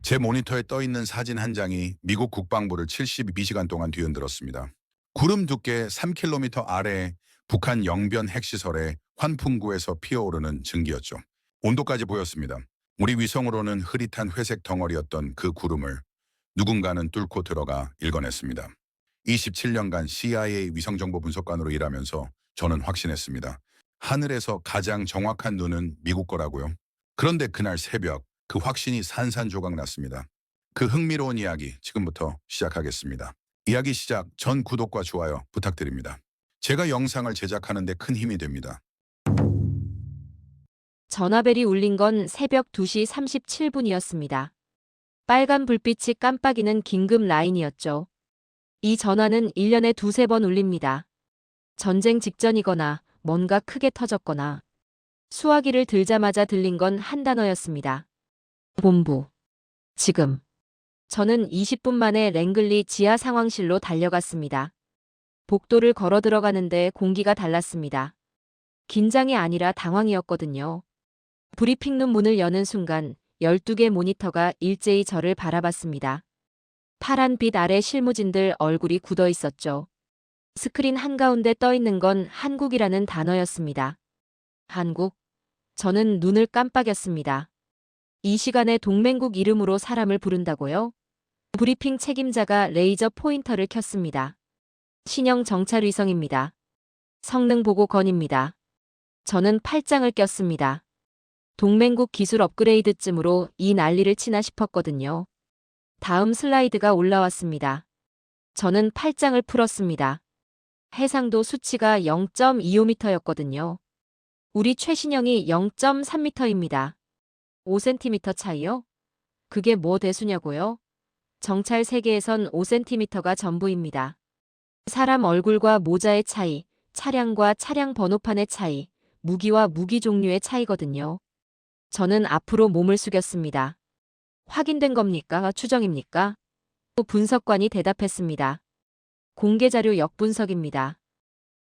제 모니터에 떠 있는 사진 한 장이 미국 국방부를 72시간 동안 뒤흔들었습니다. 구름 두께 3km 아래에 북한 영변 핵시설의 환풍구에서 피어오르는 증기였죠. 온도까지 보였습니다. 우리 위성으로는 흐릿한 회색 덩어리였던 그 구름을 누군가는 뚫고 들어가 읽어냈습니다. 27년간 CIA 위성정보 분석관으로 일하면서 저는 확신했습니다. 하늘에서 가장 정확한 눈은 미국 거라고요. 그런데 그날 새벽 그 확신이 산산조각 났습니다. 그 흥미로운 이야기 지금부터 시작하겠습니다. 이야기 시작 전 구독과 좋아요 부탁드립니다. 제가 영상을 제작하는 데 큰 힘이 됩니다. 전화벨이 울린 건 새벽 2시 37분이었습니다. 빨간 불빛이 깜빡이는 긴급 라인이었죠. 이 전화는 1년에 두세 번 울립니다. 전쟁 직전이거나 뭔가 크게 터졌거나. 수화기를 들자마자 들린 건 한 단어였습니다. 본부. 지금. 저는 20분 만에 랭글리 지하 상황실로 달려갔습니다. 복도를 걸어 들어가는데 공기가 달랐습니다. 긴장이 아니라 당황이었거든요. 브리핑룸 문을 여는 순간 12개 모니터가 일제히 저를 바라봤습니다. 파란 빛 아래 실무진들 얼굴이 굳어 있었죠. 스크린 한가운데 떠 있는 건 한국이라는 단어였습니다. 한국? 저는 눈을 깜빡였습니다. 이 시간에 동맹국 이름으로 사람을 부른다고요? 브리핑 책임자가 레이저 포인터를 켰습니다. 신형 정찰 위성입니다. 성능 보고 건입니다. 저는 팔짱을 꼈습니다. 동맹국 기술 업그레이드쯤으로 이 난리를 치나 싶었거든요. 다음 슬라이드가 올라왔습니다. 저는 팔짱을 풀었습니다. 해상도 수치가 0.25m였거든요. 우리 최신형이 0.3m입니다. 5cm 차이요? 그게 뭐 대수냐고요? 정찰 세계에선 5cm가 전부입니다. 사람 얼굴과 모자의 차이, 차량과 차량 번호판의 차이, 무기와 무기 종류의 차이거든요. 저는 앞으로 몸을 숙였습니다. 확인된 겁니까? 추정입니까? 분석관이 대답했습니다. 공개자료 역분석입니다.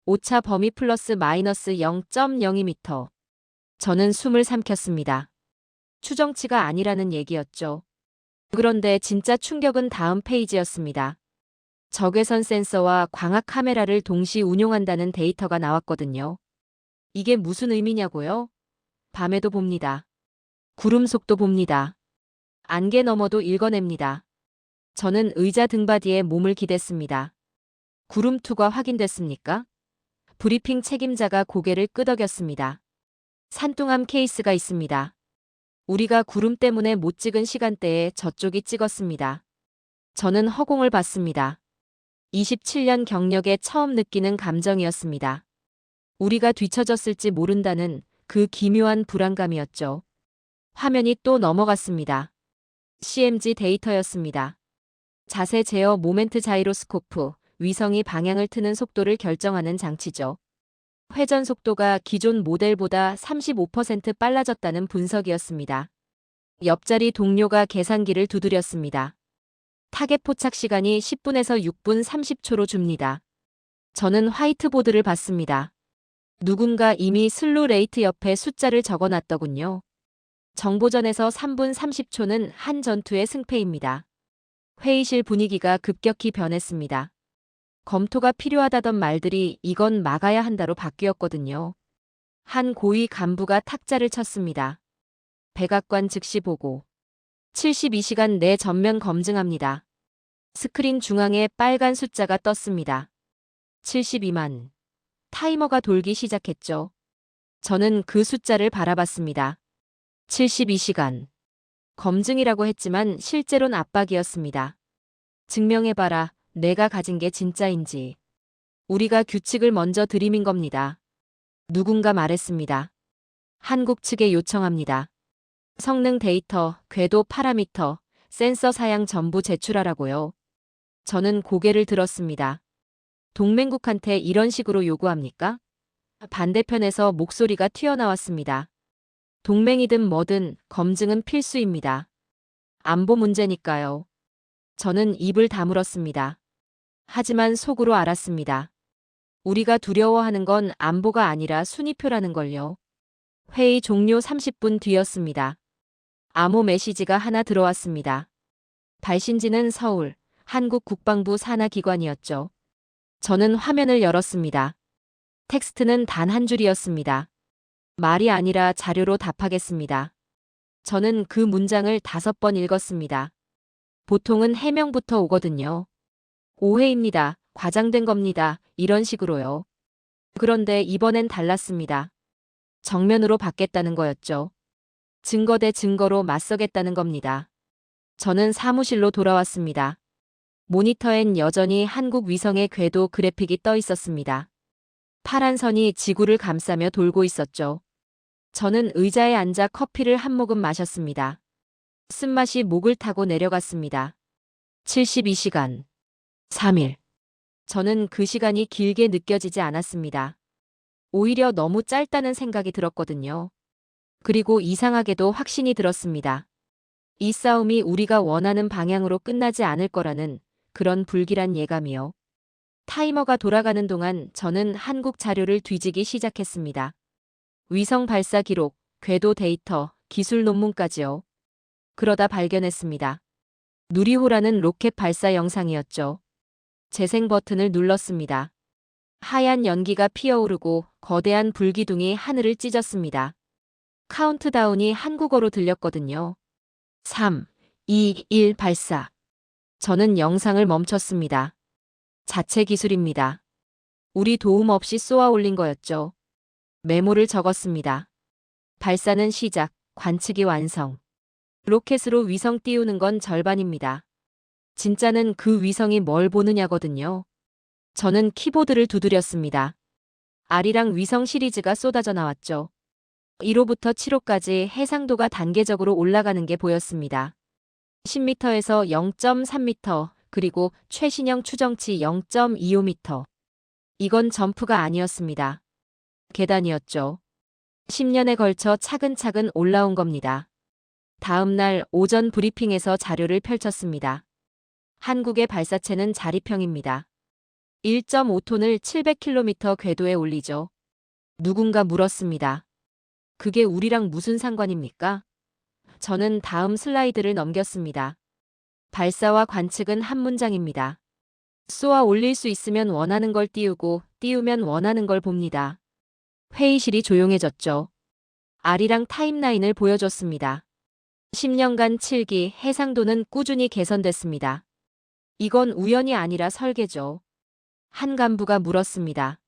오차 범위 플러스 마이너스 0.02m. 저는 숨을 삼켰습니다. 추정치가 아니라는 얘기였죠. 그런데 진짜 충격은 다음 페이지였습니다. 적외선 센서와 광학 카메라를 동시 운용한다는 데이터가 나왔거든요. 이게 무슨 의미냐고요? 밤에도 봅니다. 구름 속도 봅니다. 안개 너머도 읽어냅니다. 저는 의자 등받이에 몸을 기댔습니다. 구름 투과 확인됐습니까? 브리핑 책임자가 고개를 끄덕였습니다. 산뚱함 케이스가 있습니다. 우리가 구름 때문에 못 찍은 시간대에 저쪽이 찍었습니다. 저는 허공을 봤습니다. 27년 경력에 처음 느끼는 감정이었습니다. 우리가 뒤처졌을지 모른다는 그 기묘한 불안감이었죠. 화면이 또 넘어갔습니다. CMG 데이터였습니다. 자세 제어 모멘트 자이로스코프, 위성이 방향을 트는 속도를 결정하는 장치죠. 회전 속도가 기존 모델보다 35% 빨라졌다는 분석이었습니다. 옆자리 동료가 계산기를 두드렸습니다. 타겟 포착 시간이 10분에서 6분 30초로 줍니다. 저는 화이트보드를 봤습니다. 누군가 이미 슬루 레이트 옆에 숫자를 적어놨더군요. 정보전에서 3분 30초는 한 전투의 승패입니다. 회의실 분위기가 급격히 변했습니다. 검토가 필요하다던 말들이 이건 막아야 한다로 바뀌었거든요. 한 고위 간부가 탁자를 쳤습니다. 백악관 즉시 보고. 72시간 내 전면 검증합니다. 스크린 중앙에 빨간 숫자가 떴습니다. 72만. 타이머가 돌기 시작했죠. 저는 그 숫자를 바라봤습니다. 72시간. 검증이라고 했지만 실제로는 압박이었습니다. 증명해봐라. 내가 가진 게 진짜인지. 우리가 규칙을 먼저 들이민 겁니다. 누군가 말했습니다. 한국 측에 요청합니다. 성능 데이터, 궤도 파라미터, 센서 사양 전부 제출하라고요. 저는 고개를 들었습니다. 동맹국한테 이런 식으로 요구합니까? 반대편에서 목소리가 튀어나왔습니다. 동맹이든 뭐든 검증은 필수입니다. 안보 문제니까요. 저는 입을 다물었습니다. 하지만 속으로 알았습니다. 우리가 두려워하는 건 안보가 아니라 순위표라는 걸요. 회의 종료 30분 뒤였습니다. 암호 메시지가 하나 들어왔습니다. 발신지는 서울, 한국 국방부 산하기관이었죠. 저는 화면을 열었습니다. 텍스트는 단 한 줄이었습니다. 말이 아니라 자료로 답하겠습니다. 저는 그 문장을 5번 읽었습니다. 보통은 해명부터 오거든요. 오해입니다. 과장된 겁니다. 이런 식으로요. 그런데 이번엔 달랐습니다. 정면으로 받겠다는 거였죠. 증거 대 증거로 맞서겠다는 겁니다. 저는 사무실로 돌아왔습니다. 모니터엔 여전히 한국 위성의 궤도 그래픽이 떠 있었습니다. 파란 선이 지구를 감싸며 돌고 있었죠. 저는 의자에 앉아 커피를 한 모금 마셨습니다. 쓴맛이 목을 타고 내려갔습니다. 72시간. 3일. 저는 그 시간이 길게 느껴지지 않았습니다. 오히려 너무 짧다는 생각이 들었거든요. 그리고 이상하게도 확신이 들었습니다. 이 싸움이 우리가 원하는 방향으로 끝나지 않을 거라는 그런 불길한 예감이요. 타이머가 돌아가는 동안 저는 한국 자료를 뒤지기 시작했습니다. 위성 발사 기록, 궤도 데이터, 기술 논문까지요. 그러다 발견했습니다. 누리호라는 로켓 발사 영상이었죠. 재생 버튼을 눌렀습니다. 하얀 연기가 피어오르고 거대한 불기둥이 하늘을 찢었습니다. 카운트다운이 한국어로 들렸거든요. 3, 2, 1 발사. 저는 영상을 멈췄습니다. 자체 기술입니다. 우리 도움 없이 쏘아 올린 거였죠. 메모를 적었습니다. 발사는 시작, 관측이 완성. 로켓으로 위성 띄우는 건 절반입니다. 진짜는 그 위성이 뭘 보느냐거든요. 저는 키보드를 두드렸습니다. 아리랑 위성 시리즈가 쏟아져 나왔죠. 1호부터 7호까지 해상도가 단계적으로 올라가는 게 보였습니다. 10m에서 0.3m, 그리고 최신형 추정치 0.25m. 이건 점프가 아니었습니다. 계단이었죠. 10년에 걸쳐 차근차근 올라온 겁니다. 다음 날 오전 브리핑에서 자료를 펼쳤습니다. 한국의 발사체는 자립형입니다. 1.5톤을 700km 궤도에 올리죠. 누군가 물었습니다. 그게 우리랑 무슨 상관입니까? 저는 다음 슬라이드를 넘겼습니다. 발사와 관측은 한 문장입니다. 쏘아 올릴 수 있으면 원하는 걸 띄우고 띄우면 원하는 걸 봅니다. 회의실이 조용해졌죠. 아리랑 타임라인을 보여줬습니다. 10년간 7기 해상도는 꾸준히 개선됐습니다. 이건 우연이 아니라 설계죠. 한 간부가 물었습니다.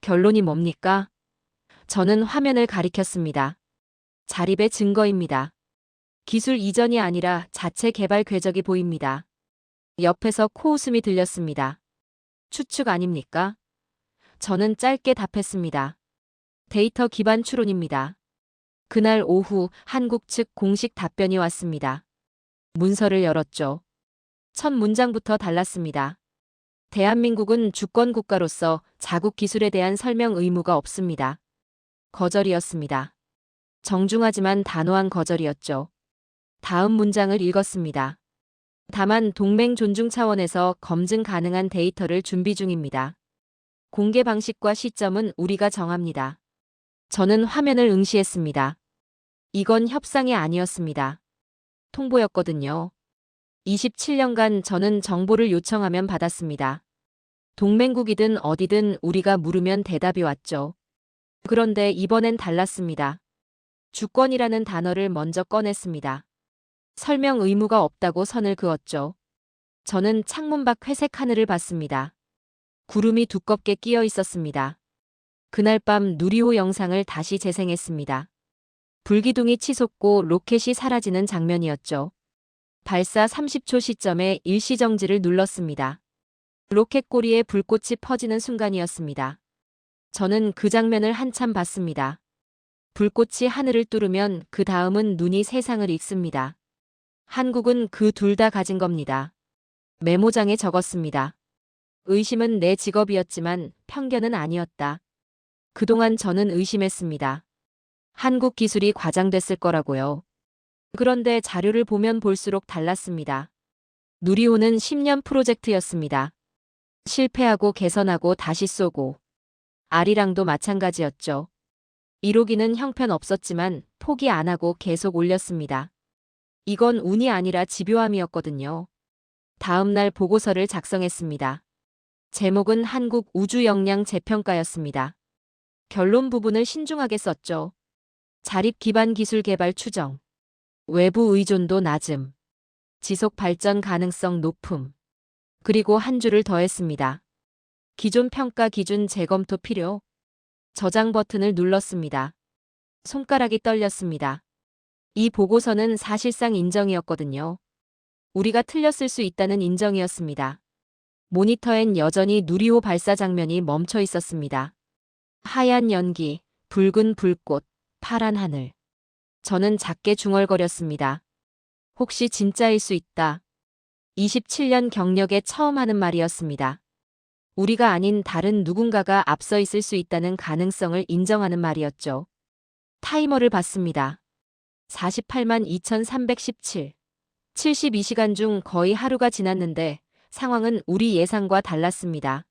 결론이 뭡니까? 저는 화면을 가리켰습니다. 자립의 증거입니다. 기술 이전이 아니라 자체 개발 궤적이 보입니다. 옆에서 코웃음이 들렸습니다. 추측 아닙니까? 저는 짧게 답했습니다. 데이터 기반 추론입니다. 그날 오후 한국 측 공식 답변이 왔습니다. 문서를 열었죠. 첫 문장부터 달랐습니다. 대한민국은 주권 국가로서 자국 기술에 대한 설명 의무가 없습니다. 거절이었습니다. 정중하지만 단호한 거절이었죠. 다음 문장을 읽었습니다. 다만 동맹 존중 차원에서 검증 가능한 데이터를 준비 중입니다. 공개 방식과 시점은 우리가 정합니다. 저는 화면을 응시했습니다. 이건 협상이 아니었습니다. 통보였거든요. 27년간 저는 정보를 요청하면 받았습니다. 동맹국이든 어디든 우리가 물으면 대답이 왔죠. 그런데 이번엔 달랐습니다. 주권이라는 단어를 먼저 꺼냈습니다. 설명 의무가 없다고 선을 그었죠. 저는 창문 밖 회색 하늘을 봤습니다. 구름이 두껍게 끼어 있었습니다. 그날 밤 누리호 영상을 다시 재생했습니다. 불기둥이 치솟고 로켓이 사라지는 장면이었죠. 발사 30초 시점에 일시정지를 눌렀습니다. 로켓 꼬리에 불꽃이 퍼지는 순간이었습니다. 저는 그 장면을 한참 봤습니다. 불꽃이 하늘을 뚫으면 그 다음은 눈이 세상을 읽습니다. 한국은 그 둘 다 가진 겁니다. 메모장에 적었습니다. 의심은 내 직업이었지만 편견은 아니었다. 그동안 저는 의심했습니다. 한국 기술이 과장됐을 거라고요. 그런데 자료를 보면 볼수록 달랐습니다. 누리호는 10년 프로젝트였습니다. 실패하고 개선하고 다시 쏘고. 아리랑도 마찬가지였죠. 1호기는 형편없었지만 포기 안 하고 계속 올렸습니다. 이건 운이 아니라 집요함이었거든요. 다음 날 보고서를 작성했습니다. 제목은 한국 우주 역량 재평가였습니다. 결론 부분을 신중하게 썼죠. 자립 기반 기술 개발 추정. 외부 의존도 낮음. 지속 발전 가능성 높음. 그리고 한 줄을 더했습니다. 기존 평가 기준 재검토 필요. 저장 버튼을 눌렀습니다. 손가락이 떨렸습니다. 이 보고서는 사실상 인정이었거든요. 우리가 틀렸을 수 있다는 인정이었습니다. 모니터엔 여전히 누리호 발사 장면이 멈춰 있었습니다. 하얀 연기, 붉은 불꽃, 파란 하늘. 저는 작게 중얼거렸습니다. 혹시 진짜일 수 있다. 27년 경력에 처음 하는 말이었습니다. 우리가 아닌 다른 누군가가 앞서 있을 수 있다는 가능성을 인정하는 말이었죠. 타이머를 봤습니다. 48만 2317. 72시간 중 거의 하루가 지났는데 상황은 우리 예상과 달랐습니다.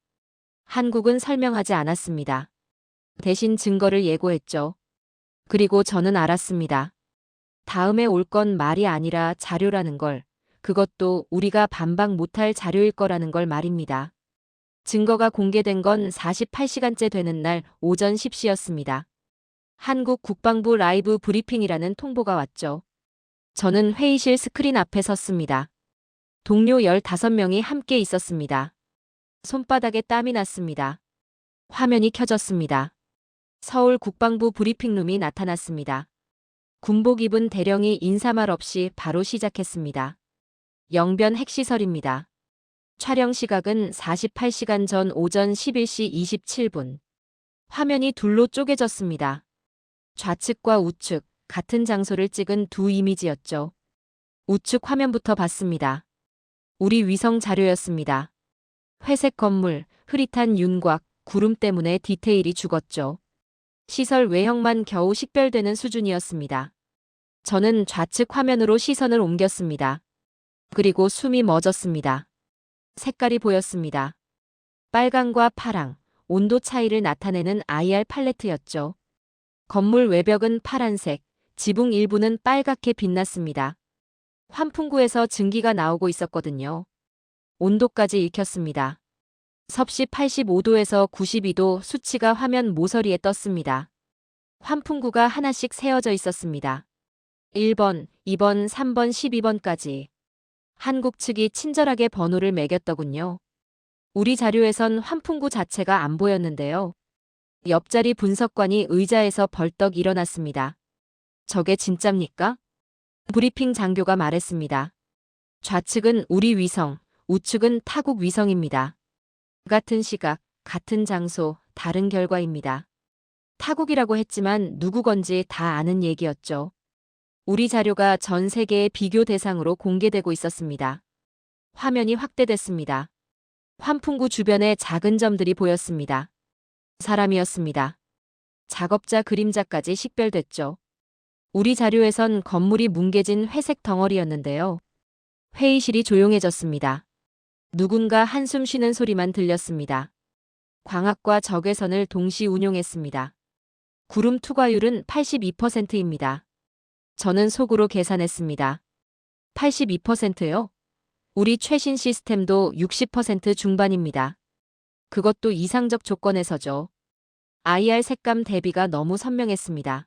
한국은 설명하지 않았습니다. 대신 증거를 예고했죠. 그리고 저는 알았습니다. 다음에 올 건 말이 아니라 자료라는 걸, 그것도 우리가 반박 못할 자료일 거라는 걸 말입니다. 증거가 공개된 건 48시간째 되는 날 오전 10시였습니다. 한국 국방부 라이브 브리핑이라는 통보가 왔죠. 저는 회의실 스크린 앞에 섰습니다. 동료 15명이 함께 있었습니다. 손바닥에 땀이 났습니다. 화면이 켜졌습니다. 서울 국방부 브리핑룸이 나타났습니다. 군복 입은 대령이 인사말 없이 바로 시작했습니다. 영변 핵시설입니다. 촬영 시각은 48시간 전 오전 11시 27분. 화면이 둘로 쪼개졌습니다. 좌측과 우측, 같은 장소를 찍은 두 이미지였죠. 우측 화면부터 봤습니다. 우리 위성 자료였습니다. 회색 건물, 흐릿한 윤곽, 구름 때문에 디테일이 죽었죠. 시설 외형만 겨우 식별되는 수준이었습니다. 저는 좌측 화면으로 시선을 옮겼습니다. 그리고 숨이 멎었습니다. 색깔이 보였습니다. 빨강과 파랑, 온도 차이를 나타내는 IR 팔레트였죠. 건물 외벽은 파란색, 지붕 일부는 빨갛게 빛났습니다. 환풍구에서 증기가 나오고 있었거든요. 온도까지 읽혔습니다. 섭씨 85도에서 92도 수치가 화면 모서리에 떴습니다. 환풍구가 하나씩 세어져 있었습니다. 1번, 2번, 3번, 12번까지. 한국 측이 친절하게 번호를 매겼더군요. 우리 자료에선 환풍구 자체가 안 보였는데요. 옆자리 분석관이 의자에서 벌떡 일어났습니다. 저게 진짜입니까? 브리핑 장교가 말했습니다. 좌측은 우리 위성, 우측은 타국 위성입니다. 같은 시각, 같은 장소, 다른 결과입니다. 타국이라고 했지만 누구 건지 다 아는 얘기였죠. 우리 자료가 전 세계의 비교 대상으로 공개되고 있었습니다. 화면이 확대됐습니다. 환풍구 주변에 작은 점들이 보였습니다. 사람이었습니다. 작업자 그림자까지 식별됐죠. 우리 자료에선 건물이 뭉개진 회색 덩어리였는데요. 회의실이 조용해졌습니다. 누군가 한숨 쉬는 소리만 들렸습니다. 광학과 적외선을 동시 운용했습니다. 구름 투과율은 82%입니다. 저는 속으로 계산했습니다. 82%요? 우리 최신 시스템도 60% 중반입니다. 그것도 이상적 조건에서죠. IR 색감 대비가 너무 선명했습니다.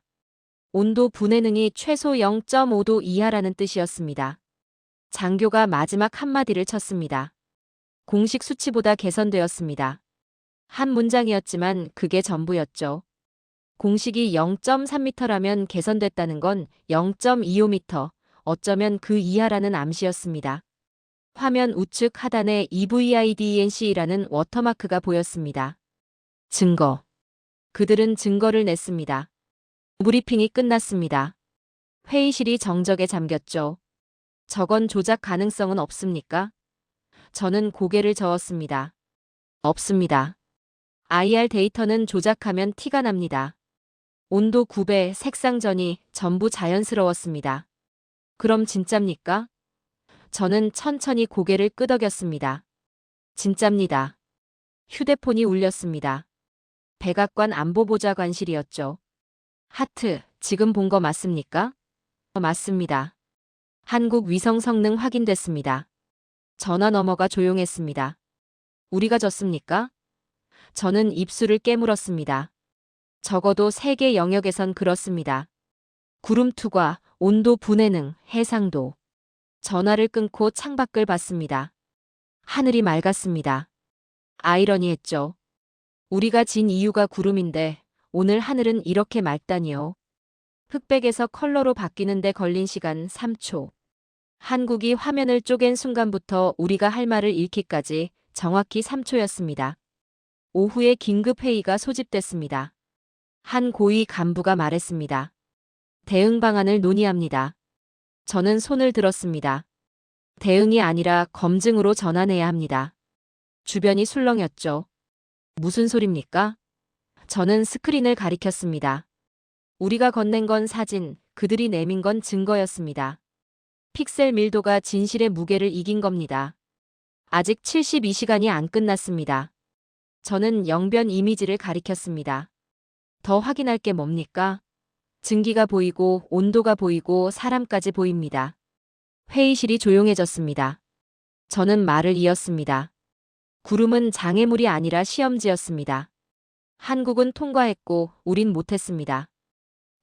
온도 분해능이 최소 0.5도 이하라는 뜻이었습니다. 장교가 마지막 한마디를 쳤습니다. 공식 수치보다 개선되었습니다. 한 문장이었지만 그게 전부였죠. 공식이 0.3m라면 개선됐다는 건 0.25m, 어쩌면 그 이하라는 암시였습니다. 화면 우측 하단에 EVIDENC라는 워터마크가 보였습니다. 증거. 그들은 증거를 냈습니다. 브리핑이 끝났습니다. 회의실이 정적에 잠겼죠. 저건 조작 가능성은 없습니까? 저는 고개를 저었습니다. 없습니다. IR 데이터는 조작하면 티가 납니다. 온도 9배, 색상 전이 전부 자연스러웠습니다. 그럼 진짜입니까? 저는 천천히 고개를 끄덕였습니다. 진짜입니다. 휴대폰이 울렸습니다. 백악관 안보보좌관실이었죠. 하트, 지금 본 거 맞습니까? 맞습니다. 한국 위성 성능 확인됐습니다. 전화 너머가 조용했습니다. 우리가 졌습니까? 저는 입술을 깨물었습니다. 적어도 세계 영역에선 그렇습니다. 구름 투과, 온도 분해능, 해상도. 전화를 끊고 창밖을 봤습니다. 하늘이 맑았습니다. 아이러니했죠. 우리가 진 이유가 구름인데 오늘 하늘은 이렇게 맑다니요. 흑백에서 컬러로 바뀌는데 걸린 시간 3초. 한국이 화면을 쪼갠 순간부터 우리가 할 말을 잃기까지 정확히 3초였습니다. 오후에 긴급회의가 소집됐습니다. 한 고위 간부가 말했습니다. 대응 방안을 논의합니다. 저는 손을 들었습니다. 대응이 아니라 검증으로 전환해야 합니다. 주변이 술렁였죠. 무슨 소립니까? 저는 스크린을 가리켰습니다. 우리가 건넨 건 사진, 그들이 내민 건 증거였습니다. 픽셀 밀도가 진실의 무게를 이긴 겁니다. 아직 72시간이 안 끝났습니다. 저는 영변 이미지를 가리켰습니다. 더 확인할 게 뭡니까? 증기가 보이고 온도가 보이고 사람까지 보입니다. 회의실이 조용해졌습니다. 저는 말을 이었습니다. 구름은 장애물이 아니라 시험지였습니다. 한국은 통과했고 우린 못했습니다.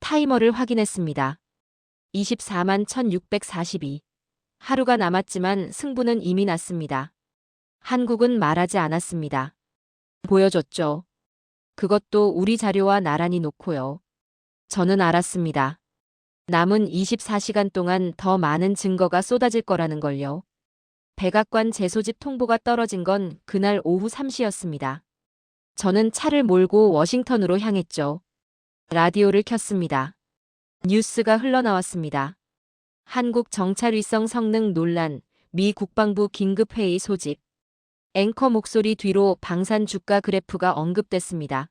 타이머를 확인했습니다. 24만 1642. 하루가 남았지만 승부는 이미 났습니다. 한국은 말하지 않았습니다. 보여줬죠. 그것도 우리 자료와 나란히 놓고요. 저는 알았습니다. 남은 24시간 동안 더 많은 증거가 쏟아질 거라는 걸요. 백악관 재소집 통보가 떨어진 건 그날 오후 3시였습니다. 저는 차를 몰고 워싱턴으로 향했죠. 라디오를 켰습니다. 뉴스가 흘러나왔습니다. 한국 정찰 위성 성능 논란, 미 국방부 긴급회의 소집. 앵커 목소리 뒤로 방산 주가 그래프가 언급됐습니다.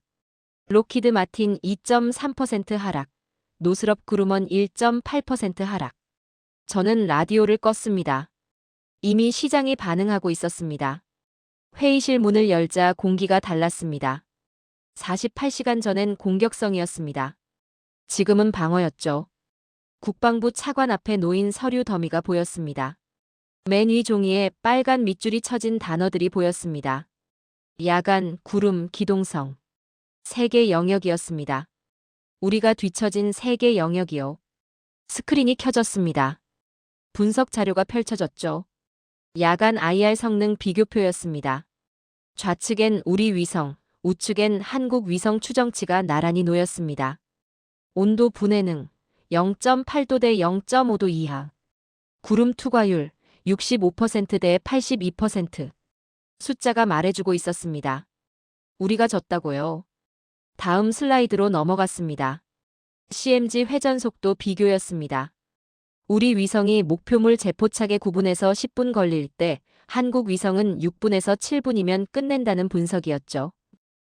록히드 마틴 2.3% 하락, 노스럽 그루먼 1.8% 하락. 저는 라디오를 껐습니다. 이미 시장이 반응하고 있었습니다. 회의실 문을 열자 공기가 달랐습니다. 48시간 전엔 공격성이었습니다. 지금은 방어였죠. 국방부 차관 앞에 놓인 서류 더미가 보였습니다. 맨 위 종이에 빨간 밑줄이 쳐진 단어들이 보였습니다. 야간, 구름, 기동성. 세계 영역이었습니다. 우리가 뒤처진 세계 영역이요. 스크린이 켜졌습니다. 분석 자료가 펼쳐졌죠. 야간 IR 성능 비교표였습니다. 좌측엔 우리 위성, 우측엔 한국 위성 추정치가 나란히 놓였습니다. 온도 분해능 0.8도 대 0.5도 이하. 구름 투과율 65% 대 82%. 숫자가 말해주고 있었습니다. 우리가 졌다고요. 다음 슬라이드로 넘어갔습니다. CMG 회전 속도 비교였습니다. 우리 위성이 목표물 재포착에 9분에서 10분 걸릴 때 한국 위성은 6분에서 7분이면 끝낸다는 분석이었죠.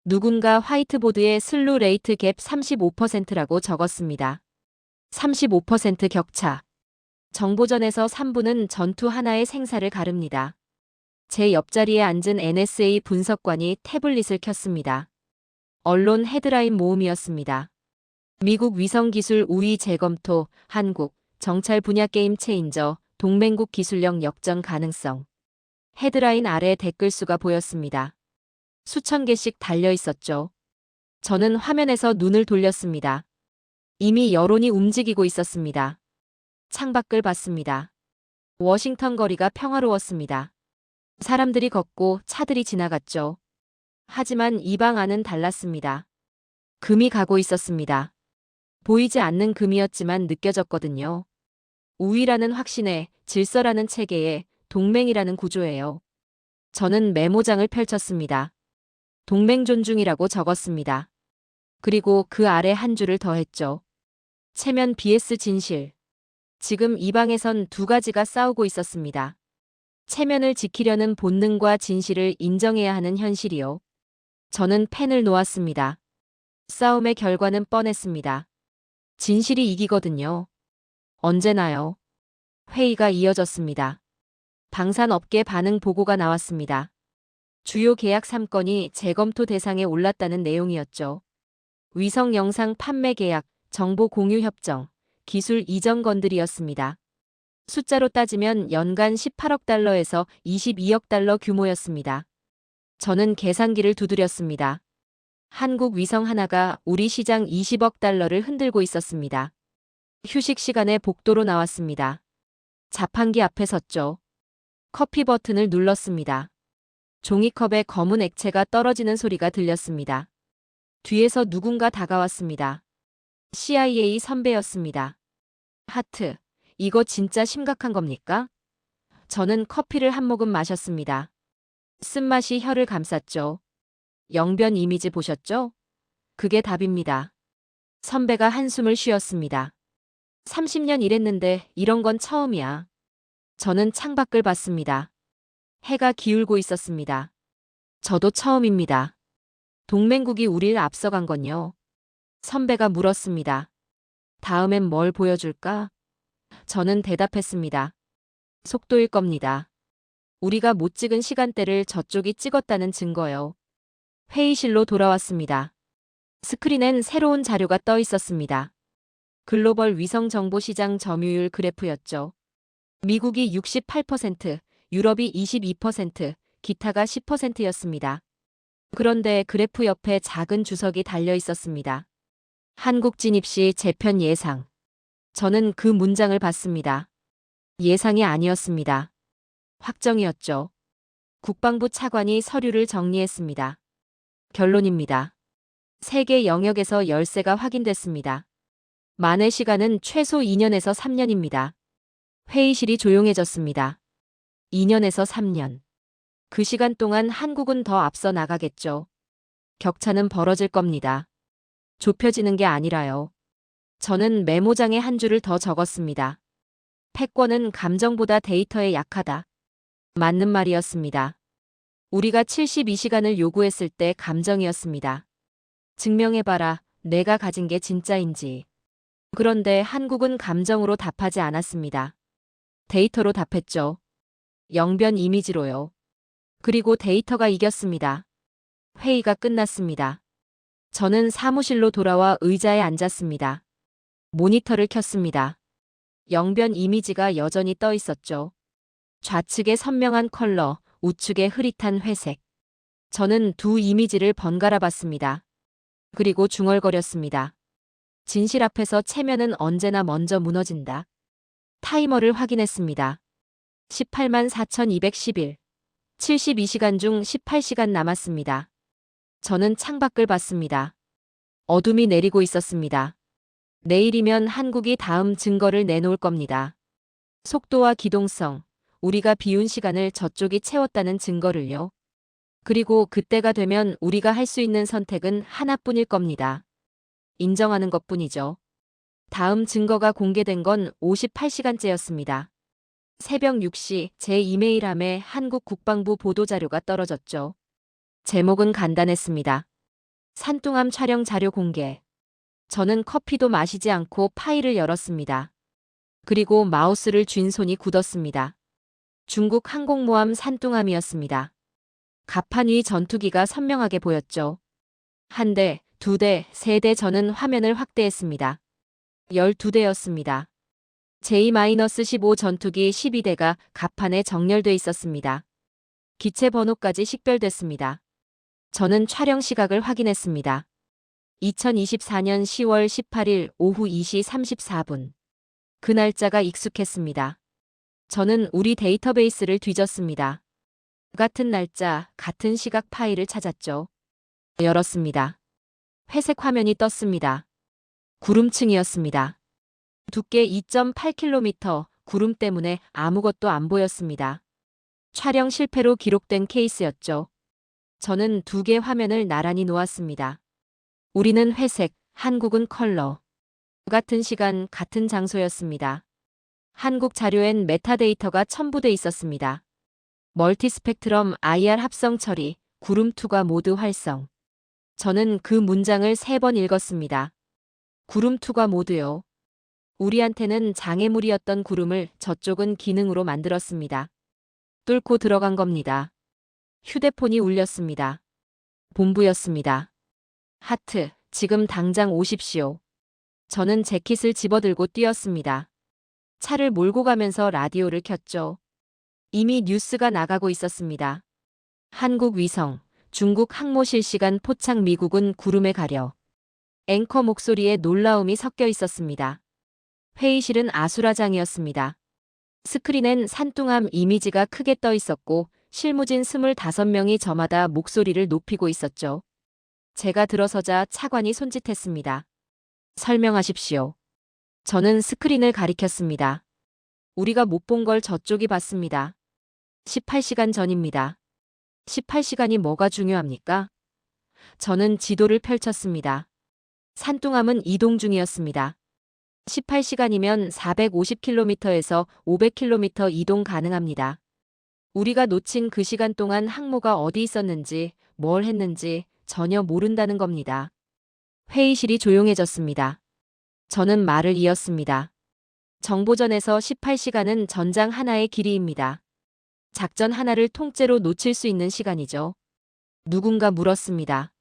누군가 화이트보드에 슬루 레이트 갭 35%라고 적었습니다. 35% 격차. 정보전에서 3분은 전투 하나의 생사를 가릅니다. 제 옆자리에 앉은 NSA 분석관이 태블릿을 켰습니다. 언론 헤드라인 모음이었습니다. 미국 위성기술 우위 재검토, 한국, 정찰 분야 게임 체인저, 동맹국 기술력 역전 가능성. 헤드라인 아래 댓글 수가 보였습니다. 수천 개씩 달려 있었죠. 저는 화면에서 눈을 돌렸습니다. 이미 여론이 움직이고 있었습니다. 창밖을 봤습니다. 워싱턴 거리가 평화로웠습니다. 사람들이 걷고 차들이 지나갔죠. 하지만 이 방 안은 달랐습니다. 금이 가고 있었습니다. 보이지 않는 금이었지만 느껴졌거든요. 우위라는 확신에, 질서라는 체계에, 동맹이라는 구조예요. 저는 메모장을 펼쳤습니다. 동맹 존중이라고 적었습니다. 그리고 그 아래 한 줄을 더했죠. 체면 vs 진실. 지금 이 방에선 두 가지가 싸우고 있었습니다. 체면을 지키려는 본능과 진실을 인정해야 하는 현실이요. 저는 펜을 놓았습니다. 싸움의 결과는 뻔했습니다. 진실이 이기거든요. 언제나요. 회의가 이어졌습니다. 방산업계 반응 보고가 나왔습니다. 주요 계약 3건이 재검토 대상에 올랐다는 내용이었죠. 위성 영상 판매 계약, 정보 공유 협정, 기술 이전 건들이었습니다. 숫자로 따지면 연간 18억 달러에서 22억 달러 규모였습니다. 저는 계산기를 두드렸습니다. 한국 위성 하나가 우리 시장 20억 달러를 흔들고 있었습니다. 휴식 시간에 복도로 나왔습니다. 자판기 앞에 섰죠. 커피 버튼을 눌렀습니다. 종이컵에 검은 액체가 떨어지는 소리가 들렸습니다. 뒤에서 누군가 다가왔습니다. CIA 선배였습니다. 하트, 이거 진짜 심각한 겁니까? 저는 커피를 한 모금 마셨습니다. 쓴맛이 혀를 감쌌죠. 영변 이미지 보셨죠? 그게 답입니다. 선배가 한숨을 쉬었습니다. 30년 일했는데 이런 건 처음이야. 저는 창밖을 봤습니다. 해가 기울고 있었습니다. 저도 처음입니다. 동맹국이 우리를 앞서간 건요. 선배가 물었습니다. 다음엔 뭘 보여줄까? 저는 대답했습니다. 속도일 겁니다. 우리가 못 찍은 시간대를 저쪽이 찍었다는 증거요. 회의실로 돌아왔습니다. 스크린엔 새로운 자료가 떠 있었습니다. 글로벌 위성정보시장 점유율 그래프였죠. 미국이 68%, 유럽이 22%, 기타가 10%였습니다. 그런데 그래프 옆에 작은 주석이 달려 있었습니다. 한국 진입 시 재편 예상. 저는 그 문장을 봤습니다. 예상이 아니었습니다. 확정이었죠. 국방부 차관이 서류를 정리했습니다. 결론입니다. 세계 영역에서 열세가 확인됐습니다. 만회 시간은 최소 2년에서 3년입니다. 회의실이 조용해졌습니다. 2년에서 3년. 그 시간 동안 한국은 더 앞서 나가겠죠. 격차는 벌어질 겁니다. 좁혀지는 게 아니라요. 저는 메모장에 한 줄을 더 적었습니다. 패권은 감정보다 데이터에 약하다. 맞는 말이었습니다. 우리가 72시간을 요구했을 때 감정이었습니다. 증명해봐라, 내가 가진 게 진짜인지. 그런데 한국은 감정으로 답하지 않았습니다. 데이터로 답했죠. 영변 이미지로요. 그리고 데이터가 이겼습니다. 회의가 끝났습니다. 저는 사무실로 돌아와 의자에 앉았습니다. 모니터를 켰습니다. 영변 이미지가 여전히 떠 있었죠. 좌측에 선명한 컬러, 우측에 흐릿한 회색. 저는 두 이미지를 번갈아 봤습니다. 그리고 중얼거렸습니다. 진실 앞에서 체면은 언제나 먼저 무너진다. 타이머를 확인했습니다. 184,211. 72시간 중 18시간 남았습니다. 저는 창밖을 봤습니다. 어둠이 내리고 있었습니다. 내일이면 한국이 다음 증거를 내놓을 겁니다. 속도와 기동성, 우리가 비운 시간을 저쪽이 채웠다는 증거를요. 그리고 그때가 되면 우리가 할 수 있는 선택은 하나뿐일 겁니다. 인정하는 것뿐이죠. 다음 증거가 공개된 건 58시간째였습니다. 새벽 6시 제 이메일함에 한국 국방부 보도자료가 떨어졌죠. 제목은 간단했습니다. 산둥함 촬영 자료 공개. 저는 커피도 마시지 않고 파일을 열었습니다. 그리고 마우스를 쥔 손이 굳었습니다. 중국 항공모함 산둥함이었습니다. 갑판 위 전투기가 선명하게 보였죠. 한 대, 두 대, 세 대. 저는 화면을 확대했습니다. 12대였습니다. J-15 전투기 12대가 갑판에 정렬돼 있었습니다. 기체 번호까지 식별됐습니다. 저는 촬영 시각을 확인했습니다. 2024년 10월 18일 오후 2시 34분. 그 날짜가 익숙했습니다. 저는 우리 데이터베이스를 뒤졌습니다. 같은 날짜, 같은 시각 파일을 찾았죠. 열었습니다. 회색 화면이 떴습니다. 구름층이었습니다. 두께 2.8km, 구름 때문에 아무것도 안 보였습니다. 촬영 실패로 기록된 케이스였죠. 저는 두 개 화면을 나란히 놓았습니다. 우리는 회색, 한국은 컬러. 같은 시간, 같은 장소였습니다. 한국 자료엔 메타데이터가 첨부돼 있었습니다. 멀티스펙트럼 IR 합성 처리, 구름 투과 모드 활성. 저는 그 문장을 3번 읽었습니다. 구름 투과 모드요. 우리한테는 장애물이었던 구름을 저쪽은 기능으로 만들었습니다. 뚫고 들어간 겁니다. 휴대폰이 울렸습니다. 본부였습니다. 하트, 지금 당장 오십시오. 저는 재킷을 집어들고 뛰었습니다. 차를 몰고 가면서 라디오를 켰죠. 이미 뉴스가 나가고 있었습니다. 한국 위성, 중국 항모 실시간 포착 미국은 구름에 가려. 앵커 목소리에 놀라움이 섞여 있었습니다. 회의실은 아수라장이었습니다. 스크린엔 산뚱함 이미지가 크게 떠 있었고 실무진 25명이 저마다 목소리를 높이고 있었죠. 제가 들어서자 차관이 손짓했습니다. 설명하십시오. 저는 스크린을 가리켰습니다. 우리가 못 본 걸 저쪽이 봤습니다. 18시간 전입니다. 18시간이 뭐가 중요합니까? 저는 지도를 펼쳤습니다. 산뚱함은 이동 중이었습니다. 18시간이면 450km에서 500km 이동 가능합니다. 우리가 놓친 그 시간 동안 항모가 어디 있었는지, 뭘 했는지 전혀 모른다는 겁니다. 회의실이 조용해졌습니다. 저는 말을 이었습니다. 정보전에서 18시간은 전장 하나의 길이입니다. 작전 하나를 통째로 놓칠 수 있는 시간이죠. 누군가 물었습니다.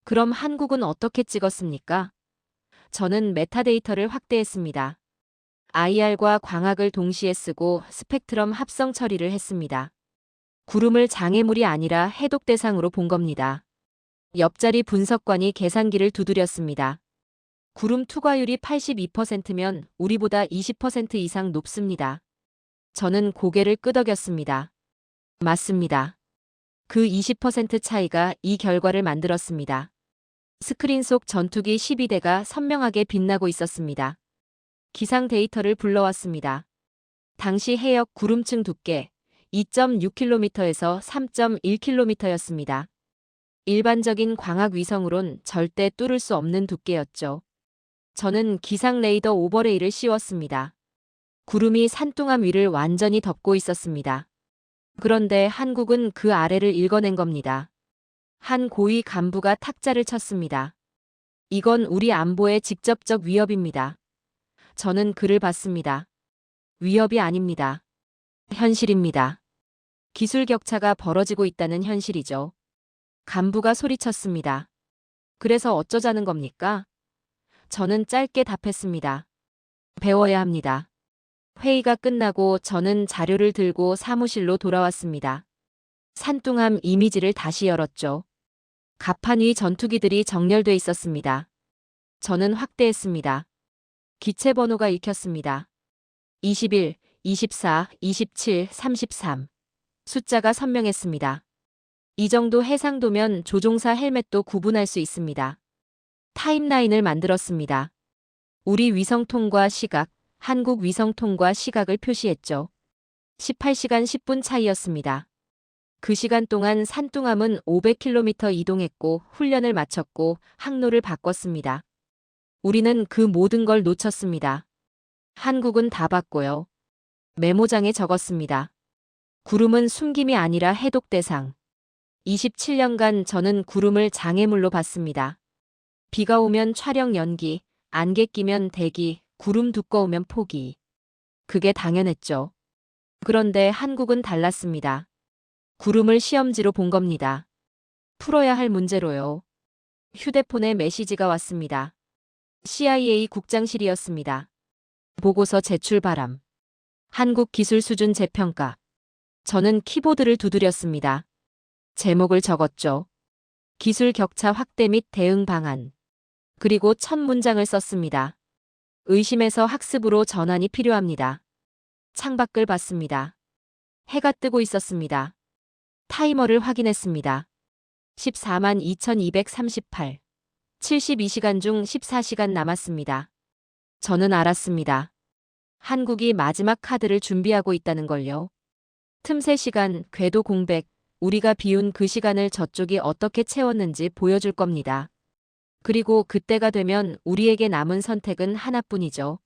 그럼 한국은 어떻게 찍었습니까? 저는 메타데이터를 확대했습니다. IR과 광학을 동시에 쓰고 스펙트럼 합성 처리를 했습니다. 구름을 장애물이 아니라 해독 대상으로 본 겁니다. 옆자리 분석관이 계산기를 두드렸습니다. 구름 투과율이 82%면 우리보다 20% 이상 높습니다. 저는 고개를 끄덕였습니다. 맞습니다. 그 20% 차이가 이 결과를 만들었습니다. 스크린 속 전투기 12대가 선명하게 빛나고 있었습니다. 기상 데이터를 불러왔습니다. 당시 해역 구름층 두께 2.6km에서 3.1km였습니다. 일반적인 광학 위성으론 절대 뚫을 수 없는 두께였죠. 저는 기상 레이더 오버레이를 씌웠습니다. 구름이 산뚱함 위를 완전히 덮고 있었습니다. 그런데 한국은 그 아래를 읽어낸 겁니다. 한 고위 간부가 탁자를 쳤습니다. 이건 우리 안보의 직접적 위협입니다. 저는 그를 봤습니다. 위협이 아닙니다. 현실입니다. 기술 격차가 벌어지고 있다는 현실이죠. 간부가 소리쳤습니다. 그래서 어쩌자는 겁니까? 저는 짧게 답했습니다. 배워야 합니다. 회의가 끝나고 저는 자료를 들고 사무실로 돌아왔습니다. 산뚱함 이미지를 다시 열었죠. 갑판 위 전투기들이 정렬돼 있었습니다. 저는 확대했습니다. 기체 번호가 읽혔습니다. 21, 24, 27, 33. 숫자가 선명했습니다. 이 정도 해상도면 조종사 헬멧도 구분할 수 있습니다. 타임라인을 만들었습니다. 우리 위성통과 시각, 한국 위성통과 시각을 표시했죠. 18시간 10분 차이였습니다. 그 시간 동안 산뚱함은 500km 이동했고 훈련을 마쳤고 항로를 바꿨습니다. 우리는 그 모든 걸 놓쳤습니다. 한국은 다 봤고요. 메모장에 적었습니다. 구름은 숨김이 아니라 해독 대상. 27년간 저는 구름을 장애물로 봤습니다. 비가 오면 촬영 연기, 안개 끼면 대기, 구름 두꺼우면 포기. 그게 당연했죠. 그런데 한국은 달랐습니다. 구름을 시험지로 본 겁니다. 풀어야 할 문제로요. 휴대폰에 메시지가 왔습니다. CIA 국장실이었습니다. 보고서 제출 바람. 한국 기술 수준 재평가. 저는 키보드를 두드렸습니다. 제목을 적었죠. 기술 격차 확대 및 대응 방안. 그리고 첫 문장을 썼습니다. 의심에서 학습으로 전환이 필요합니다. 창밖을 봤습니다. 해가 뜨고 있었습니다. 타이머를 확인했습니다. 14만 2238. 72시간 중 14시간 남았습니다. 저는 알았습니다. 한국이 마지막 카드를 준비하고 있다는 걸요. 틈새 시간, 궤도 공백, 우리가 비운 그 시간을 저쪽이 어떻게 채웠는지 보여줄 겁니다. 그리고 그때가 되면 우리에게 남은 선택은 하나뿐이죠.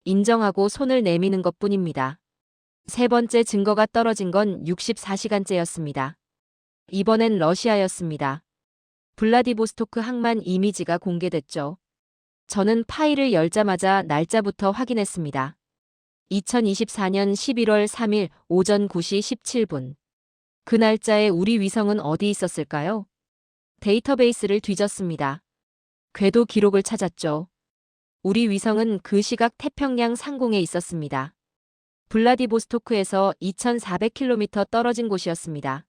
인정하고 손을 내미는 것뿐입니다. 세 번째 증거가 떨어진 건 64시간째였습니다. 이번엔 러시아였습니다. 블라디보스토크 항만 이미지가 공개됐죠. 저는 파일을 열자마자 날짜부터 확인했습니다. 2024년 11월 3일 오전 9시 17분. 그 날짜에 우리 위성은 어디 있었을까요? 데이터베이스를 뒤졌습니다. 궤도 기록을 찾았죠. 우리 위성은 그 시각 태평양 상공에 있었습니다. 블라디보스토크에서 2,400km 떨어진 곳이었습니다.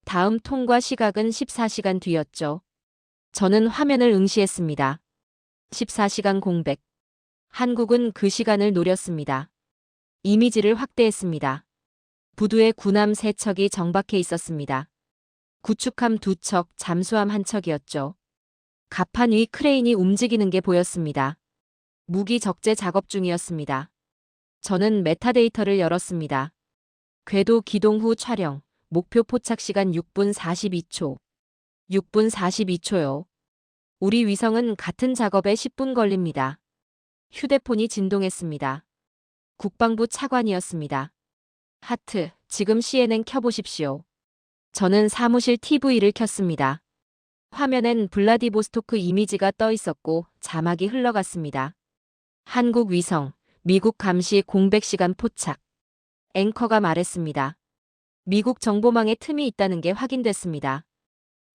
다음 통과 시각은 14시간 뒤였죠. 저는 화면을 응시했습니다. 14시간 공백. 한국은 그 시간을 노렸습니다. 이미지를 확대했습니다. 부두에 군함 3척이 정박해 있었습니다. 구축함 2척, 잠수함 1척이었죠. 갑판 위 크레인이 움직이는 게 보였습니다. 무기 적재 작업 중이었습니다. 저는 메타데이터를 열었습니다. 궤도 기동 후 촬영, 목표 포착 시간 6분 42초. 6분 42초요. 우리 위성은 같은 작업에 10분 걸립니다. 휴대폰이 진동했습니다. 국방부 차관이었습니다. 하트, 지금 CNN 켜보십시오. 저는 사무실 TV를 켰습니다. 화면엔 블라디보스토크 이미지가 떠 있었고 자막이 흘러갔습니다. 한국 위성, 미국 감시 공백 시간 포착. 앵커가 말했습니다. 미국 정보망에 틈이 있다는 게 확인됐습니다.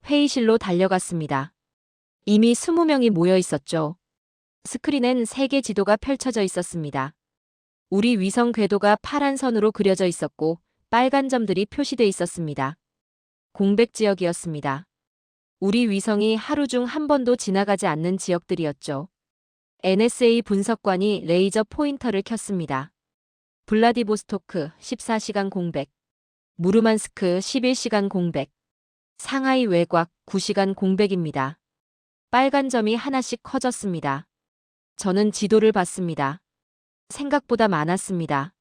회의실로 달려갔습니다. 이미 20명이 모여 있었죠. 스크린엔 세계 지도가 펼쳐져 있었습니다. 우리 위성 궤도가 파란 선으로 그려져 있었고 빨간 점들이 표시돼 있었습니다. 공백 지역이었습니다. 우리 위성이 하루 중 한 번도 지나가지 않는 지역들이었죠. NSA 분석관이 레이저 포인터를 켰습니다. 블라디보스토크 14시간 공백, 무르만스크 11시간 공백, 상하이 외곽 9시간 공백입니다. 빨간 점이 하나씩 커졌습니다. 저는 지도를 봤습니다. 생각보다 많았습니다.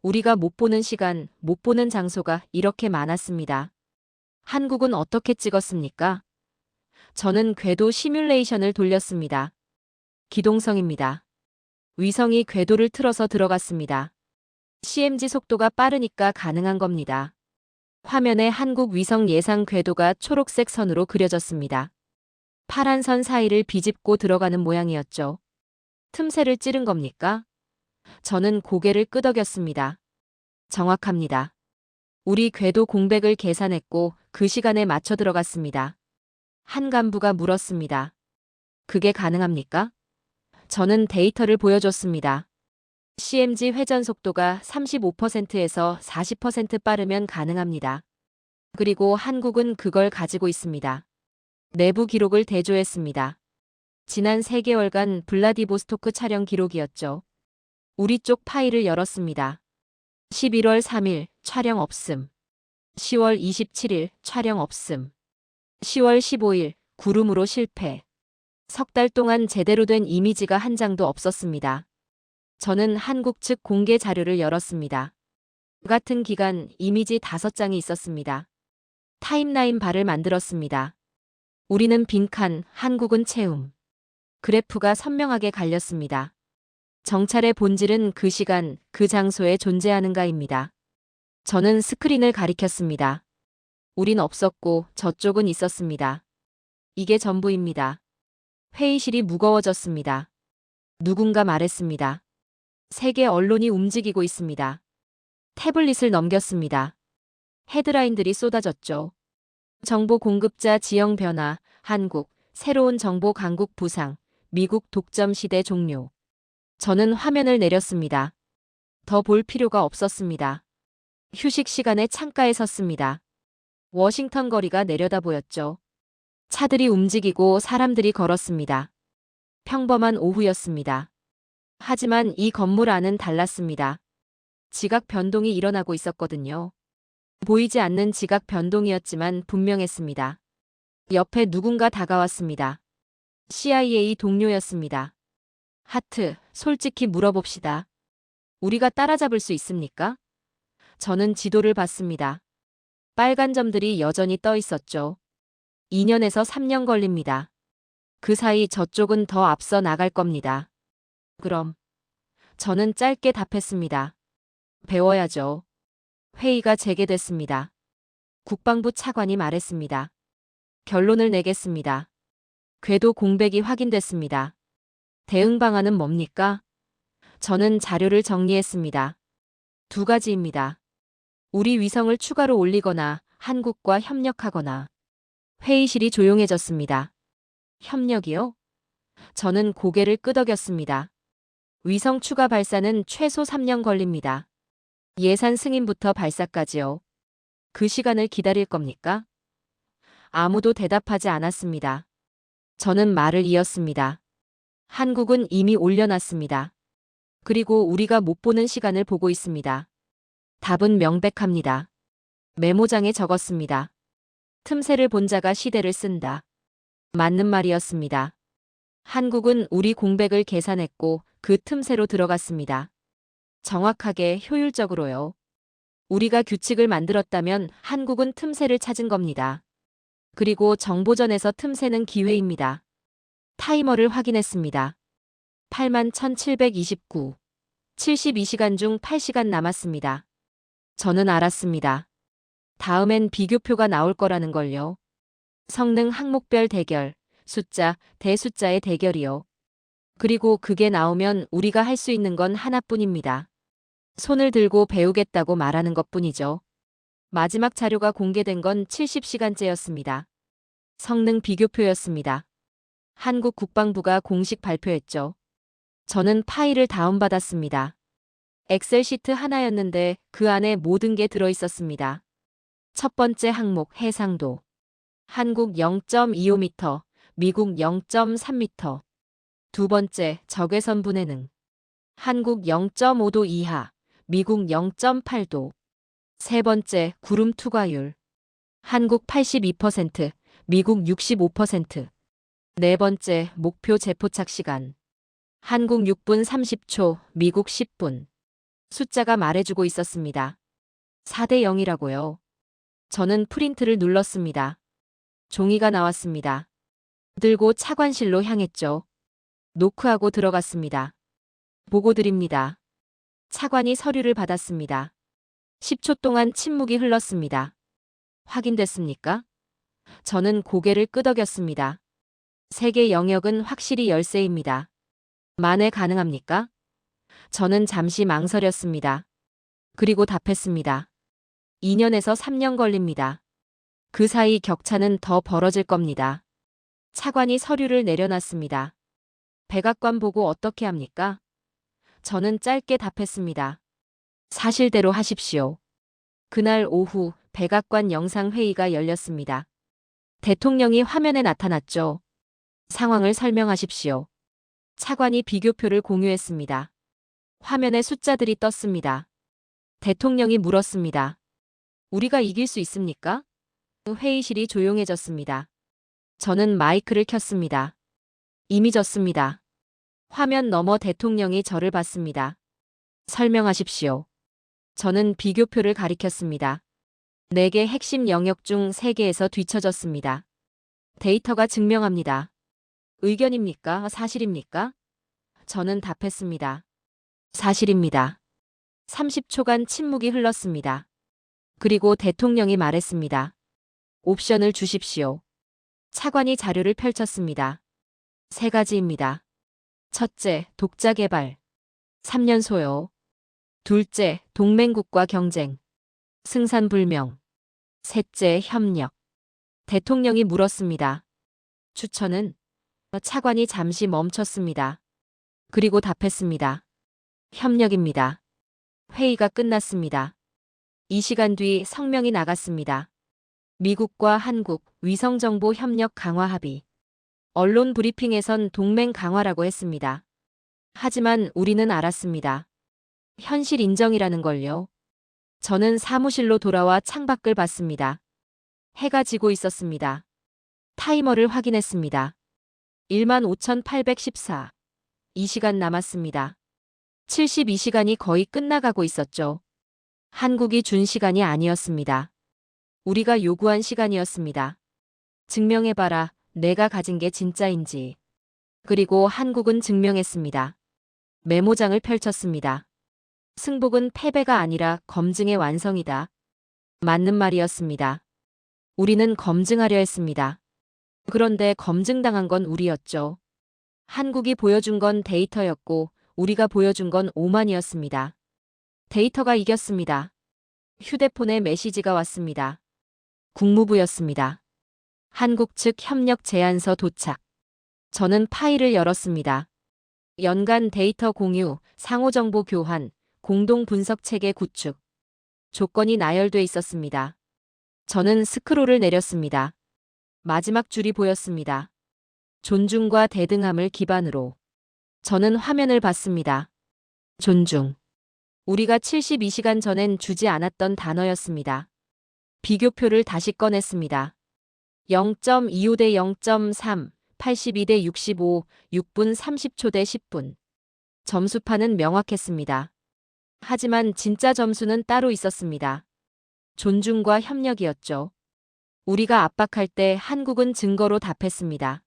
우리가 못 보는 시간, 못 보는 장소가 이렇게 많았습니다. 한국은 어떻게 찍었습니까? 저는 궤도 시뮬레이션을 돌렸습니다. 기동성입니다. 위성이 궤도를 틀어서 들어갔습니다. CMG 속도가 빠르니까 가능한 겁니다. 화면에 한국 위성 예상 궤도가 초록색 선으로 그려졌습니다. 파란 선 사이를 비집고 들어가는 모양이었죠. 틈새를 찌른 겁니까? 저는 고개를 끄덕였습니다. 정확합니다. 우리 궤도 공백을 계산했고 그 시간에 맞춰 들어갔습니다. 한 간부가 물었습니다. 그게 가능합니까? 저는 데이터를 보여줬습니다. CMG 회전 속도가 35%에서 40% 빠르면 가능합니다. 그리고 한국은 그걸 가지고 있습니다. 내부 기록을 대조했습니다. 지난 3개월간 블라디보스토크 촬영 기록이었죠. 우리 쪽 파일을 열었습니다. 11월 3일 촬영 없음. 10월 27일 촬영 없음. 10월 15일 구름으로 실패. 석 달 동안 제대로 된 이미지가 한 장도 없었습니다. 저는 한국 측 공개 자료를 열었습니다. 같은 기간 이미지 5장이 있었습니다. 타임라인 발을 만들었습니다. 우리는 빈칸, 한국은 채움. 그래프가 선명하게 갈렸습니다. 정찰의 본질은 그 시간, 그 장소에 존재하는가입니다. 저는 스크린을 가리켰습니다. 우린 없었고 저쪽은 있었습니다. 이게 전부입니다. 회의실이 무거워졌습니다. 누군가 말했습니다. 세계 언론이 움직이고 있습니다. 태블릿을 넘겼습니다. 헤드라인들이 쏟아졌죠. 정보 공급자 지형 변화, 한국, 새로운 정보 강국 부상, 미국 독점 시대 종료. 저는 화면을 내렸습니다. 더 볼 필요가 없었습니다. 휴식 시간에 창가에 섰습니다. 워싱턴 거리가 내려다 보였죠. 차들이 움직이고 사람들이 걸었습니다. 평범한 오후였습니다. 하지만 이 건물 안은 달랐습니다. 지각 변동이 일어나고 있었거든요. 보이지 않는 지각 변동이었지만 분명했습니다. 옆에 누군가 다가왔습니다. CIA 동료였습니다. 하트, 솔직히 물어봅시다. 우리가 따라잡을 수 있습니까? 저는 지도를 봤습니다. 빨간 점들이 여전히 떠 있었죠. 2년에서 3년 걸립니다. 그 사이 저쪽은 더 앞서 나갈 겁니다. 그럼. 저는 짧게 답했습니다. 배워야죠. 회의가 재개됐습니다. 국방부 차관이 말했습니다. 결론을 내겠습니다. 궤도 공백이 확인됐습니다. 대응 방안은 뭡니까? 저는 자료를 정리했습니다. 2가지입니다. 우리 위성을 추가로 올리거나 한국과 협력하거나. 회의실이 조용해졌습니다. 협력이요? 저는 고개를 끄덕였습니다. 위성 추가 발사는 최소 3년 걸립니다. 예산 승인부터 발사까지요. 그 시간을 기다릴 겁니까? 아무도 대답하지 않았습니다. 저는 말을 이었습니다. 한국은 이미 올려놨습니다. 그리고 우리가 못 보는 시간을 보고 있습니다. 답은 명백합니다. 메모장에 적었습니다. 틈새를 본 자가 시대를 쓴다. 맞는 말이었습니다. 한국은 우리 공백을 계산했고 그 틈새로 들어갔습니다. 정확하게 효율적으로요. 우리가 규칙을 만들었다면 한국은 틈새를 찾은 겁니다. 그리고 정보전에서 틈새는 기회입니다. 타이머를 확인했습니다. 81,729. 72시간 중 8시간 남았습니다. 저는 알았습니다. 다음엔 비교표가 나올 거라는 걸요. 성능 항목별 대결, 숫자, 대숫자의 대결이요. 그리고 그게 나오면 우리가 할 수 있는 건 하나뿐입니다. 손을 들고 배우겠다고 말하는 것뿐이죠. 마지막 자료가 공개된 건 70시간째였습니다. 성능 비교표였습니다. 한국 국방부가 공식 발표했죠. 저는 파일을 다운받았습니다. 엑셀 시트 하나였는데 그 안에 모든 게 들어있었습니다. 첫 번째 항목 해상도. 한국 0.25m, 미국 0.3m. 두 번째 적외선 분해능. 한국 0.5도 이하, 미국 0.8도. 세 번째 구름 투과율. 한국 82%, 미국 65%. 네 번째 목표 재포착 시간. 한국 6분 30초, 미국 10분. 숫자가 말해주고 있었습니다. 4대 0이라고요. 저는 프린트를 눌렀습니다. 종이가 나왔습니다. 들고 차관실로 향했죠. 노크하고 들어갔습니다. 보고 드립니다. 차관이 서류를 받았습니다. 10초 동안 침묵이 흘렀습니다. 확인됐습니까? 저는 고개를 끄덕였습니다. 세계 영역은 확실히 열쇠입니다. 만에 가능합니까? 저는 잠시 망설였습니다. 그리고 답했습니다. 2년에서 3년 걸립니다. 그 사이 격차는 더 벌어질 겁니다. 차관이 서류를 내려놨습니다. 백악관 보고 어떻게 합니까? 저는 짧게 답했습니다. 사실대로 하십시오. 그날 오후 백악관 영상회의가 열렸습니다. 대통령이 화면에 나타났죠. 상황을 설명하십시오. 차관이 비교표를 공유했습니다. 화면에 숫자들이 떴습니다. 대통령이 물었습니다. 우리가 이길 수 있습니까? 회의실이 조용해졌습니다. 저는 마이크를 켰습니다. 이미 졌습니다. 화면 너머 대통령이 저를 봤습니다. 설명하십시오. 저는 비교표를 가리켰습니다. 4개 핵심 영역 중 3개에서 뒤처졌습니다. 데이터가 증명합니다. 의견입니까? 사실입니까? 저는 답했습니다. 사실입니다. 30초간 침묵이 흘렀습니다. 그리고 대통령이 말했습니다. 옵션을 주십시오. 차관이 자료를 펼쳤습니다. 3가지입니다. 첫째, 독자 개발. 3년 소요. 둘째, 동맹국과 경쟁. 승산불명. 셋째, 협력. 대통령이 물었습니다. 추천은? 차관이 잠시 멈췄습니다. 그리고 답했습니다. 협력입니다. 회의가 끝났습니다. 2시간 뒤 성명이 나갔습니다. 미국과 한국 위성정보 협력 강화 합의. 언론 브리핑에선 동맹 강화라고 했습니다. 하지만 우리는 알았습니다. 현실 인정이라는 걸요. 저는 사무실로 돌아와 창밖을 봤습니다. 해가 지고 있었습니다. 타이머를 확인했습니다. 15,814. 2시간 남았습니다. 72시간이 거의 끝나가고 있었죠. 한국이 준 시간이 아니었습니다. 우리가 요구한 시간이었습니다. 증명해봐라, 내가 가진 게 진짜인지. 그리고 한국은 증명했습니다. 메모장을 펼쳤습니다. 승복은 패배가 아니라 검증의 완성이다. 맞는 말이었습니다. 우리는 검증하려 했습니다. 그런데 검증당한 건 우리였죠. 한국이 보여준 건 데이터였고 우리가 보여준 건 오만이었습니다. 데이터가 이겼습니다. 휴대폰에 메시지가 왔습니다. 국무부였습니다. 한국 측 협력 제안서 도착. 저는 파일을 열었습니다. 연간 데이터 공유, 상호정보 교환, 공동 분석 체계 구축. 조건이 나열돼 있었습니다. 저는 스크롤을 내렸습니다. 마지막 줄이 보였습니다. 존중과 대등함을 기반으로. 저는 화면을 봤습니다. 존중. 우리가 72시간 전엔 주지 않았던 단어였습니다. 비교표를 다시 꺼냈습니다. 0.25 대 0.3, 82 대 65, 6분 30초 대 10분. 점수판은 명확했습니다. 하지만 진짜 점수는 따로 있었습니다. 존중과 협력이었죠. 우리가 압박할 때 한국은 증거로 답했습니다.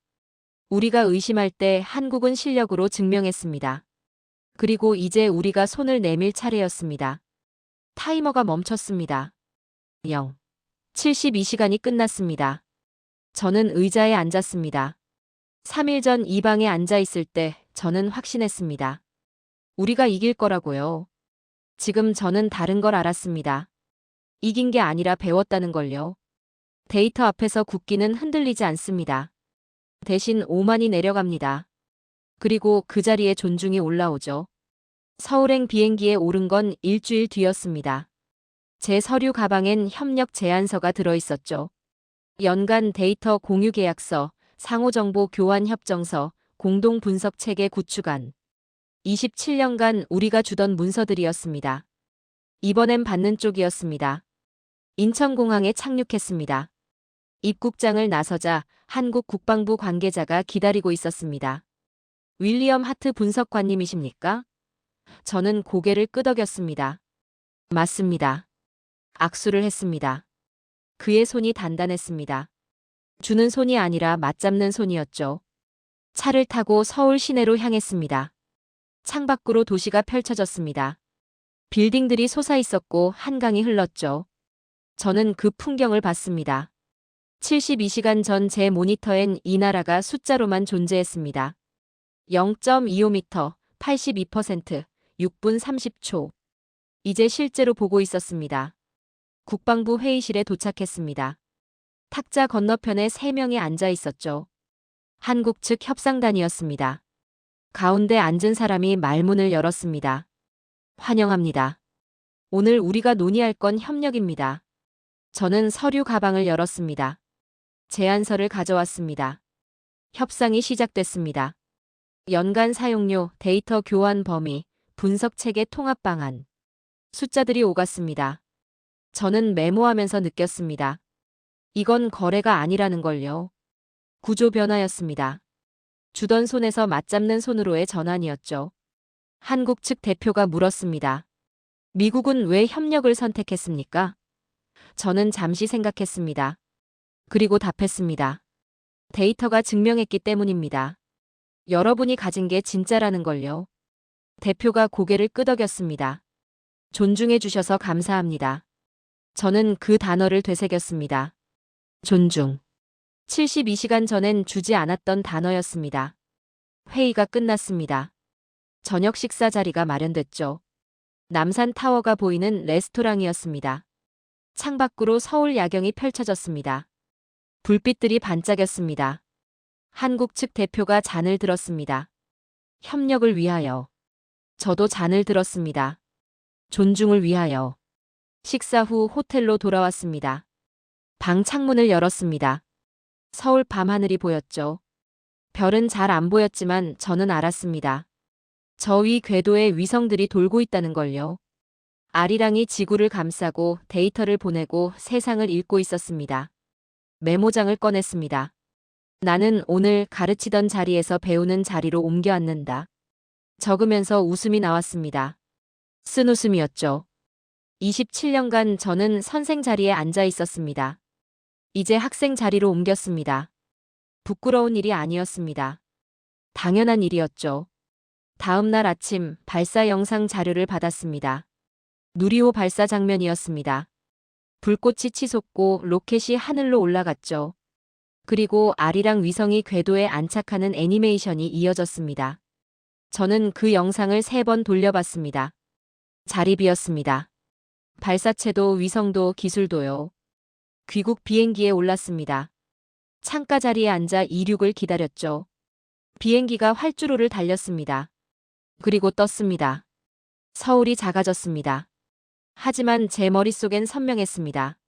우리가 의심할 때 한국은 실력으로 증명했습니다. 그리고 이제 우리가 손을 내밀 차례였습니다. 타이머가 멈췄습니다. 0. 72시간이 끝났습니다. 저는 의자에 앉았습니다. 3일 전 이 방에 앉아 있을 때 저는 확신했습니다. 우리가 이길 거라고요. 지금 저는 다른 걸 알았습니다. 이긴 게 아니라 배웠다는 걸요. 데이터 앞에서 국기는 흔들리지 않습니다. 대신 오만이 내려갑니다. 그리고 그 자리에 존중이 올라오죠. 서울행 비행기에 오른 건 일주일 뒤였습니다. 제 서류 가방엔 협력 제안서가 들어있었죠. 연간 데이터 공유 계약서, 상호정보 교환 협정서, 공동 분석 체계 구축안. 27년간 우리가 주던 문서들이었습니다. 이번엔 받는 쪽이었습니다. 인천공항에 착륙했습니다. 입국장을 나서자 한국 국방부 관계자가 기다리고 있었습니다. 윌리엄 하트 분석관님이십니까? 저는 고개를 끄덕였습니다. 맞습니다. 악수를 했습니다. 그의 손이 단단했습니다. 주는 손이 아니라 맞잡는 손이었죠. 차를 타고 서울 시내로 향했습니다. 창밖으로 도시가 펼쳐졌습니다. 빌딩들이 솟아있었고 한강이 흘렀죠. 저는 그 풍경을 봤습니다. 72시간 전 제 모니터엔 이 나라가 숫자로만 존재했습니다. 0.25m, 82%, 6분 30초. 이제 실제로 보고 있었습니다. 국방부 회의실에 도착했습니다. 탁자 건너편에 3명이 앉아 있었죠. 한국 측 협상단이었습니다. 가운데 앉은 사람이 말문을 열었습니다. 환영합니다. 오늘 우리가 논의할 건 협력입니다. 저는 서류 가방을 열었습니다. 제안서를 가져왔습니다. 협상이 시작됐습니다. 연간 사용료, 데이터 교환 범위, 분석 체계 통합 방안. 숫자들이 오갔습니다. 저는 메모하면서 느꼈습니다. 이건 거래가 아니라는 걸요. 구조 변화였습니다. 주던 손에서 맞잡는 손으로의 전환이었죠. 한국 측 대표가 물었습니다. 미국은 왜 협력을 선택했습니까? 저는 잠시 생각했습니다. 그리고 답했습니다. 데이터가 증명했기 때문입니다. 여러분이 가진 게 진짜라는 걸요. 대표가 고개를 끄덕였습니다. 존중해 주셔서 감사합니다. 저는 그 단어를 되새겼습니다. 존중. 72시간 전엔 주지 않았던 단어였습니다. 회의가 끝났습니다. 저녁 식사 자리가 마련됐죠. 남산 타워가 보이는 레스토랑이었습니다. 창밖으로 서울 야경이 펼쳐졌습니다. 불빛들이 반짝였습니다. 한국 측 대표가 잔을 들었습니다. 협력을 위하여. 저도 잔을 들었습니다. 존중을 위하여. 식사 후 호텔로 돌아왔습니다. 방 창문을 열었습니다. 서울 밤하늘이 보였죠. 별은 잘 안 보였지만 저는 알았습니다. 저 위 궤도에 위성들이 돌고 있다는 걸요. 아리랑이 지구를 감싸고 데이터를 보내고 세상을 읽고 있었습니다. 메모장을 꺼냈습니다. 나는 오늘 가르치던 자리에서 배우는 자리로 옮겨 앉는다. 적으면서 웃음이 나왔습니다. 쓴 웃음이었죠. 27년간 저는 선생 자리에 앉아 있었습니다. 이제 학생 자리로 옮겼습니다. 부끄러운 일이 아니었습니다. 당연한 일이었죠. 다음 날 아침 발사 영상 자료를 받았습니다. 누리호 발사 장면이었습니다. 불꽃이 치솟고 로켓이 하늘로 올라갔죠. 그리고 아리랑 위성이 궤도에 안착하는 애니메이션이 이어졌습니다. 저는 그 영상을 3번 돌려봤습니다. 자리 비었습니다. 발사체도 위성도 기술도요. 귀국 비행기에 올랐습니다. 창가 자리에 앉아 이륙을 기다렸죠. 비행기가 활주로를 달렸습니다. 그리고 떴습니다. 서울이 작아졌습니다. 하지만 제 머릿속엔 선명했습니다.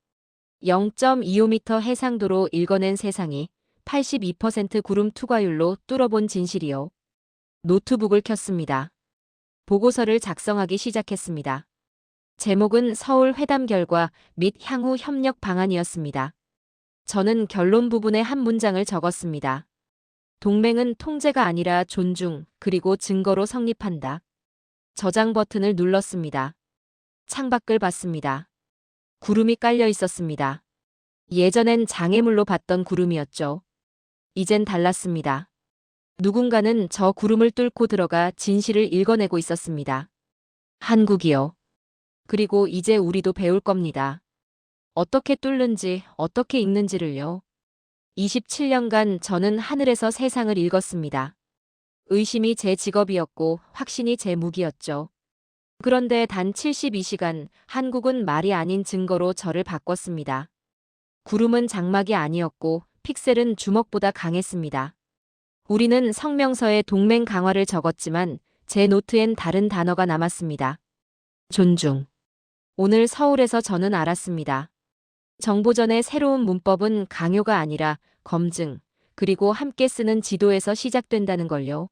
0.25m 해상도로 읽어낸 세상이 82% 구름 투과율로 뚫어본 진실이요. 노트북을 켰습니다. 보고서를 작성하기 시작했습니다. 제목은 서울 회담 결과 및 향후 협력 방안이었습니다. 저는 결론 부분에 한 문장을 적었습니다. 동맹은 통제가 아니라 존중, 그리고 증거로 성립한다. 저장 버튼을 눌렀습니다. 창밖을 봤습니다. 구름이 깔려 있었습니다. 예전엔 장애물로 봤던 구름이었죠. 이젠 달랐습니다. 누군가는 저 구름을 뚫고 들어가 진실을 읽어내고 있었습니다. 한국이요. 그리고 이제 우리도 배울 겁니다. 어떻게 뚫는지, 어떻게 읽는지를요. 27년간 저는 하늘에서 세상을 읽었습니다. 의심이 제 직업이었고 확신이 제 무기였죠. 그런데 단 72시간 한국은 말이 아닌 증거로 저를 바꿨습니다. 구름은 장막이 아니었고 픽셀은 주먹보다 강했습니다. 우리는 성명서에 동맹 강화를 적었지만 제 노트엔 다른 단어가 남았습니다. 존중. 오늘 서울에서 저는 알았습니다. 정보전의 새로운 문법은 강요가 아니라 검증, 그리고 함께 쓰는 지도에서 시작된다는 걸요.